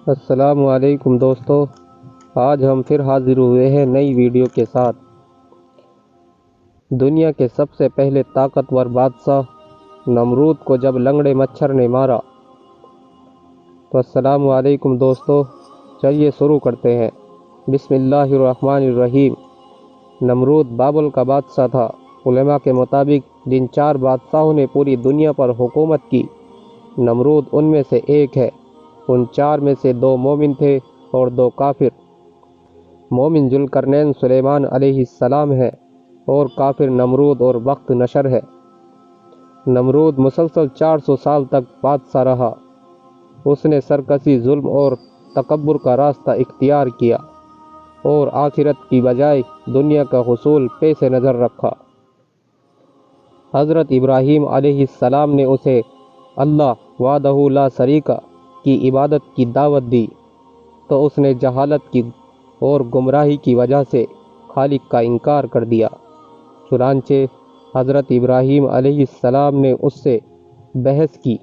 السلام علیکم دوستو، آج ہم پھر حاضر ہوئے ہیں نئی ویڈیو کے ساتھ۔ دنیا کے سب سے پہلے طاقتور بادشاہ نمرود کو جب لنگڑے مچھر نے مارا تو السلام علیکم دوستو، چلیے شروع کرتے ہیں۔ بسم اللہ الرحمن الرحیم۔ نمرود بابل کا بادشاہ تھا۔ علماء کے مطابق جن 4 بادشاہوں نے پوری دنیا پر حکومت کی، نمرود ان میں سے ایک ہے۔ ان 4 میں سے 2 مومن تھے اور 2 کافر۔ مومن ذوالقرنین سلیمان علیہ السلام ہے اور کافر نمرود اور بخت نشر ہے۔ نمرود مسلسل 400 سال تک بادشاہ رہا۔ اس نے سرکشی، ظلم اور تکبر کا راستہ اختیار کیا اور آخرت کی بجائے دنیا کا حصول پیش نظر رکھا۔ حضرت ابراہیم علیہ السلام نے اسے اللہ وحدہ لا شریک کی عبادت کی دعوت دی تو اس نے جہالت کی اور گمراہی کی وجہ سے خالق کا انکار کر دیا۔ چنانچہ حضرت ابراہیم علیہ السلام نے اس سے بحث کی،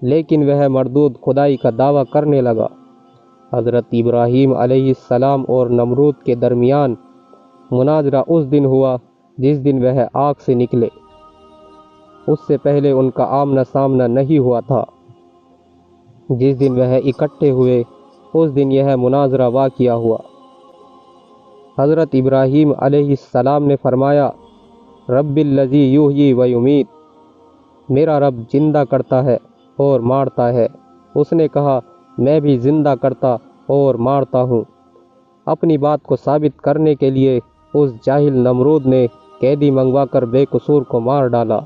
لیکن وہ مردود خدائی کا دعویٰ کرنے لگا۔ حضرت ابراہیم علیہ السلام اور نمرود کے درمیان مناظرہ اس دن ہوا جس دن وہ آگ سے نکلے۔ اس سے پہلے ان کا آمنا سامنا نہیں ہوا تھا۔ جس دن وہ اکٹھے ہوئے اس دن یہ مناظرہ واقعہ ہوا۔ حضرت ابراہیم علیہ السلام نے فرمایا، رب الذی یحیی و یمیت، میرا رب زندہ کرتا ہے اور مارتا ہے۔ اس نے کہا، میں بھی زندہ کرتا اور مارتا ہوں۔ اپنی بات کو ثابت کرنے کے لیے اس جاہل نمرود نے قیدی منگوا کر بے قصور کو مار ڈالا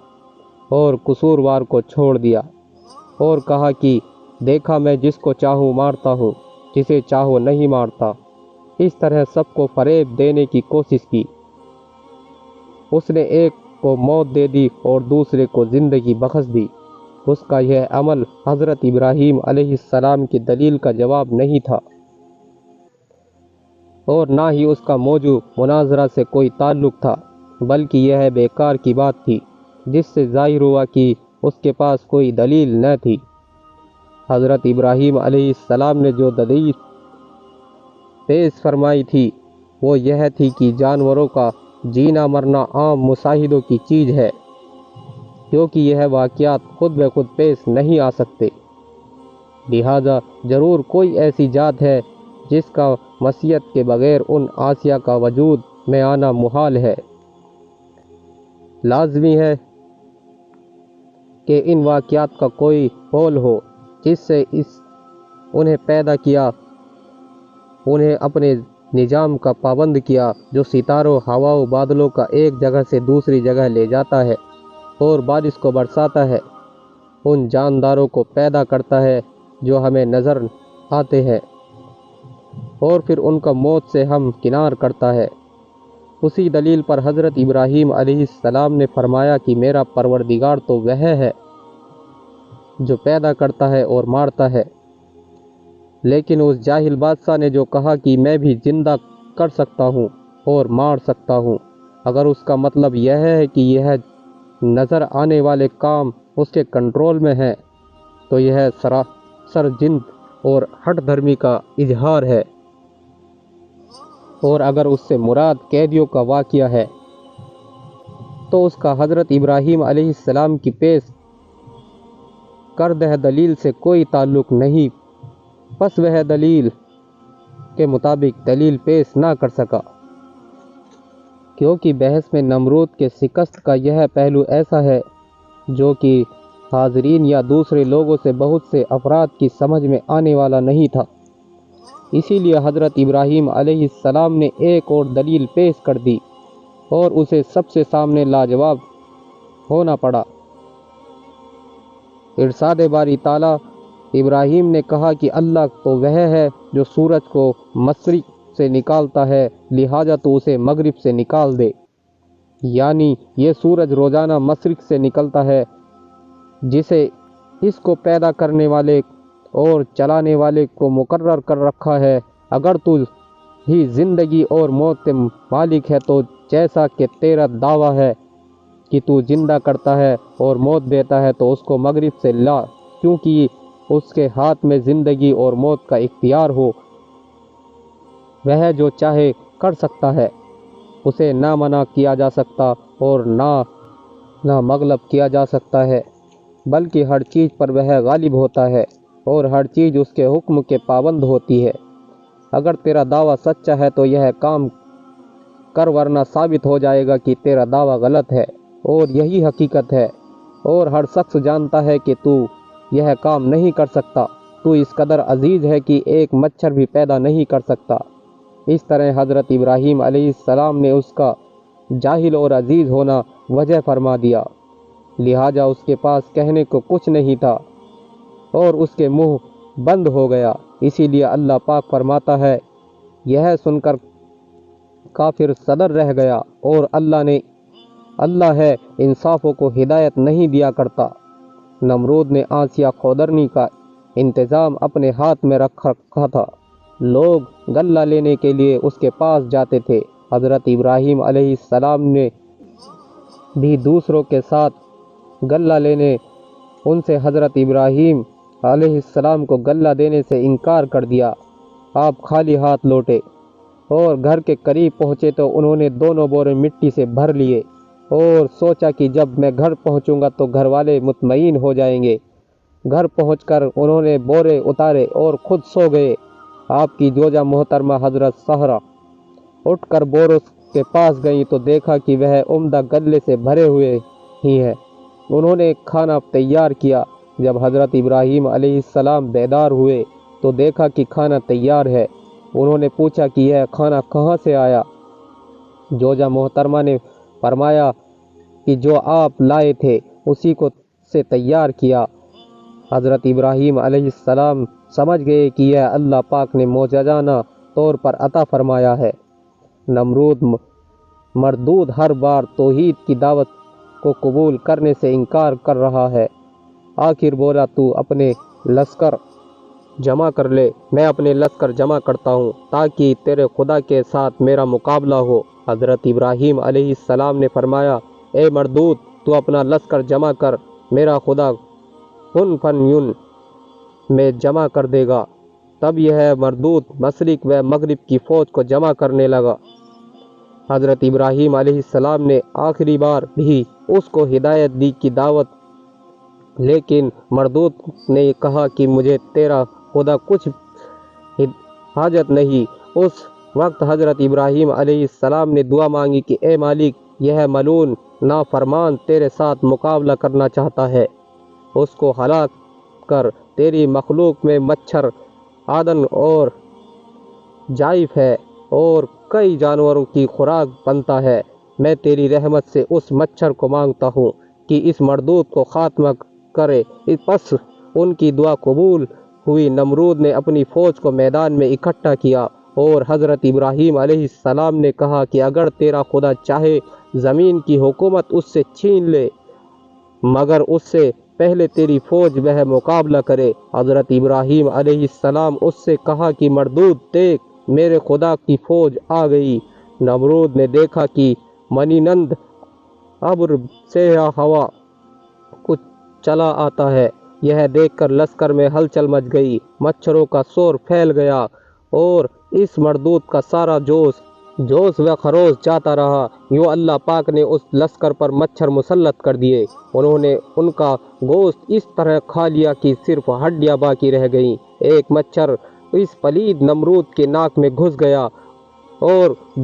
اور قصوروار کو چھوڑ دیا اور کہا کہ دیکھا، میں جس کو چاہوں مارتا ہوں، جسے چاہوں نہیں مارتا۔ اس طرح سب کو فریب دینے کی کوشش کی۔ اس نے ایک کو موت دے دی اور دوسرے کو زندگی بخش دی۔ اس کا یہ عمل حضرت ابراہیم علیہ السلام کی دلیل کا جواب نہیں تھا اور نہ ہی اس کا موضوع مناظرہ سے کوئی تعلق تھا، بلکہ یہ بیکار کی بات تھی جس سے ظاہر ہوا کہ اس کے پاس کوئی دلیل نہ تھی۔ حضرت ابراہیم علیہ السلام نے جو دلیل پیش فرمائی تھی وہ یہ تھی کہ جانوروں کا جینا مرنا عام مشاہدوں کی چیز ہے، کیونکہ یہ واقعات خود بخود پیش نہیں آ سکتے، لہذا ضرور کوئی ایسی ذات ہے جس کا مشیت کے بغیر ان اشیاء کا وجود میں آنا محال ہے۔ لازمی ہے کہ ان واقعات کا کوئی حول ہو جس سے انہیں پیدا کیا، انہیں اپنے نظام کا پابند کیا، جو ستاروں، ہوا و بادلوں کا ایک جگہ سے دوسری جگہ لے جاتا ہے اور بارش کو برساتا ہے، ان جانداروں کو پیدا کرتا ہے جو ہمیں نظر آتے ہیں اور پھر ان کا موت سے ہم کنار کرتا ہے۔ اسی دلیل پر حضرت ابراہیم علیہ السلام نے فرمایا کہ میرا پروردگار تو وہ ہے جو پیدا کرتا ہے اور مارتا ہے۔ لیکن اس جاہل بادشاہ نے جو کہا کہ میں بھی زندہ کر سکتا ہوں اور مار سکتا ہوں، اگر اس کا مطلب یہ ہے کہ یہ نظر آنے والے کام اس کے کنٹرول میں ہیں تو یہ سراسر جند اور ہٹ دھرمی کا اظہار ہے، اور اگر اس سے مراد قیدیوں کا واقعہ ہے تو اس کا حضرت ابراہیم علیہ السلام کی پیش کردہ دلیل سے کوئی تعلق نہیں، پس وہ دلیل کے مطابق دلیل پیش نہ کر سکا، کیونکہ بحث میں نمرود کے شکست کا یہ پہلو ایسا ہے جو کہ حاضرین یا دوسرے لوگوں سے بہت سے افراد کی سمجھ میں آنے والا نہیں تھا۔ اسی لیے حضرت ابراہیم علیہ السلام نے ایک اور دلیل پیش کر دی اور اسے سب سے سامنے لاجواب ہونا پڑا۔ ارشاد باری تعالیٰ، ابراہیم نے کہا کہ اللہ تو وہ ہے جو سورج کو مشرق سے نکالتا ہے، لہٰذا تو اسے مغرب سے نکال دے، یعنی یہ سورج روزانہ مشرق سے نکلتا ہے جسے اس کو پیدا کرنے والے اور چلانے والے کو مقرر کر رکھا ہے۔ اگر تو ہی زندگی اور موت کے مالک ہے تو جیسا کہ تیرا دعویٰ ہے کہ تو زندہ کرتا ہے اور موت دیتا ہے تو اس کو مغرب سے لا، کیونکہ اس کے ہاتھ میں زندگی اور موت کا اختیار ہو، وہ جو چاہے کر سکتا ہے، اسے نہ منع کیا جا سکتا اور نہ مغلوب کیا جا سکتا ہے، بلکہ ہر چیز پر وہ غالب ہوتا ہے اور ہر چیز اس کے حکم کے پابند ہوتی ہے۔ اگر تیرا دعویٰ سچا ہے تو یہ کام کر، ورنہ ثابت ہو جائے گا کہ تیرا دعویٰ غلط ہے، اور یہی حقیقت ہے، اور ہر شخص جانتا ہے کہ تو یہ کام نہیں کر سکتا۔ تو اس قدر عزیز ہے کہ ایک مچھر بھی پیدا نہیں کر سکتا۔ اس طرح حضرت ابراہیم علیہ السلام نے اس کا جاہل اور عزیز ہونا وجہ فرما دیا، لہٰذا اس کے پاس کہنے کو کچھ نہیں تھا اور اس کے منہ بند ہو گیا۔ اسی لیے اللہ پاک فرماتا ہے، یہ سن کر کافر صدر رہ گیا، اور اللہ ہے انصافوں کو ہدایت نہیں دیا کرتا۔ نمرود نے آسیہ کھودرنی کا انتظام اپنے ہاتھ میں رکھا تھا۔ لوگ غلہ لینے کے لیے اس کے پاس جاتے تھے۔ حضرت ابراہیم علیہ السلام نے بھی دوسروں کے ساتھ غلہ لینے ان سے حضرت ابراہیم علیہ السلام کو غلہ دینے سے انکار کر دیا۔ آپ خالی ہاتھ لوٹے اور گھر کے قریب پہنچے تو انہوں نے دونوں بورے مٹی سے بھر لیے اور سوچا کہ جب میں گھر پہنچوں گا تو گھر والے مطمئن ہو جائیں گے۔ گھر پہنچ کر انہوں نے بورے اتارے اور خود سو گئے۔ آپ کی زوجہ محترمہ حضرت سہرہ اٹھ کر بوروں کے پاس گئیں تو دیکھا کہ وہ عمدہ غلے سے بھرے ہوئے ہی ہیں۔ انہوں نے کھانا تیار کیا۔ جب حضرت ابراہیم علیہ السلام بیدار ہوئے تو دیکھا کہ کھانا تیار ہے۔ انہوں نے پوچھا کہ یہ کھانا کہاں سے آیا؟ زوجہ محترمہ نے فرمایا کہ جو آپ لائے تھے اسی کو سے تیار کیا۔ حضرت ابراہیم علیہ السلام سمجھ گئے کہ یہ اللہ پاک نے معجزانہ طور پر عطا فرمایا ہے۔ نمرود مردود ہر بار توحید کی دعوت کو قبول کرنے سے انکار کر رہا ہے۔ آخر بولا، تو اپنے لشکر جمع کر لے، میں اپنے لشکر جمع کرتا ہوں تاکہ تیرے خدا کے ساتھ میرا مقابلہ ہو۔ حضرت ابراہیم علیہ السلام نے فرمایا، اے مردود، تو اپنا لشکر جمع کر، میرا خدا فن یون میں جمع کر دے گا۔ تب یہ مردود مشرق و مغرب کی فوج کو جمع کرنے لگا۔ حضرت ابراہیم علیہ السلام نے آخری بار بھی اس کو ہدایت دی کی دعوت، لیکن مردود نے کہا کہ مجھے تیرا خدا کچھ حاجت نہیں۔ اس وقت حضرت ابراہیم علیہ السلام نے دعا مانگی کہ اے مالک، یہ ملعون نافرمان تیرے ساتھ مقابلہ کرنا چاہتا ہے، اس کو ہلاک کر۔ تیری مخلوق میں مچھر عدن اور جائف ہے اور کئی جانوروں کی خوراک بنتا ہے۔ میں تیری رحمت سے اس مچھر کو مانگتا ہوں کہ اس مردود کو خاتمہ کرے۔ پس ان کی دعا قبول ہوئی۔ نمرود نے اپنی فوج کو میدان میں اکٹھا کیا اور حضرت ابراہیم علیہ السلام نے کہا کہ اگر تیرا خدا چاہے زمین کی حکومت اس سے چھین لے، مگر اس سے پہلے تیری فوج وہ مقابلہ کرے۔ حضرت ابراہیم علیہ السلام اس سے کہا کہ مردود دیکھ، میرے خدا کی فوج آ گئی۔ نمرود نے دیکھا کہ منی نند ابر سے ہوا کچھ چلا آتا ہے۔ یہ دیکھ کر لشکر میں ہلچل مچ گئی، مچھروں کا شور پھیل گیا اور اس مردود کا سارا جوش و خروش جاتا رہا۔ یوں اللہ پاک نے اس لشکر پر مچھر مسلط کر دیے۔ انہوں نے ان کا گوشت اس طرح کھا لیا کہ صرف ہڈیاں باقی رہ گئیں۔ ایک مچھر اس پلید نمرود کے ناک میں گھس گیا اور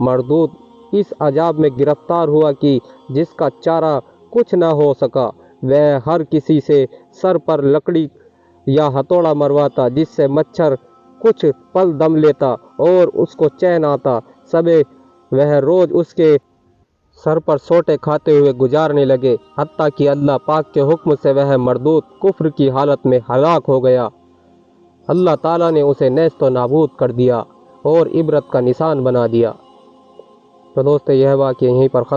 مردود اس عذاب میں گرفتار ہوا کہ جس کا چارہ کچھ نہ ہو سکا۔ وہ ہر کسی سے سر پر لکڑی یا ہتھوڑا مرواتا، جس سے مچھر کچھ پل دم لیتا اور اس کو چین آتا۔ صبح وہ روز اس کے سر پر سوٹے کھاتے ہوئے گزارنے لگے، حتیٰ کہ اللہ پاک کے حکم سے وہ مردود کفر کی حالت میں ہلاک ہو گیا۔ اللہ تعالیٰ نے اسے نیست و نابود کر دیا اور عبرت کا نشان بنا دیا۔ تو دوستو، یہ واقعہ یہیں پر ختم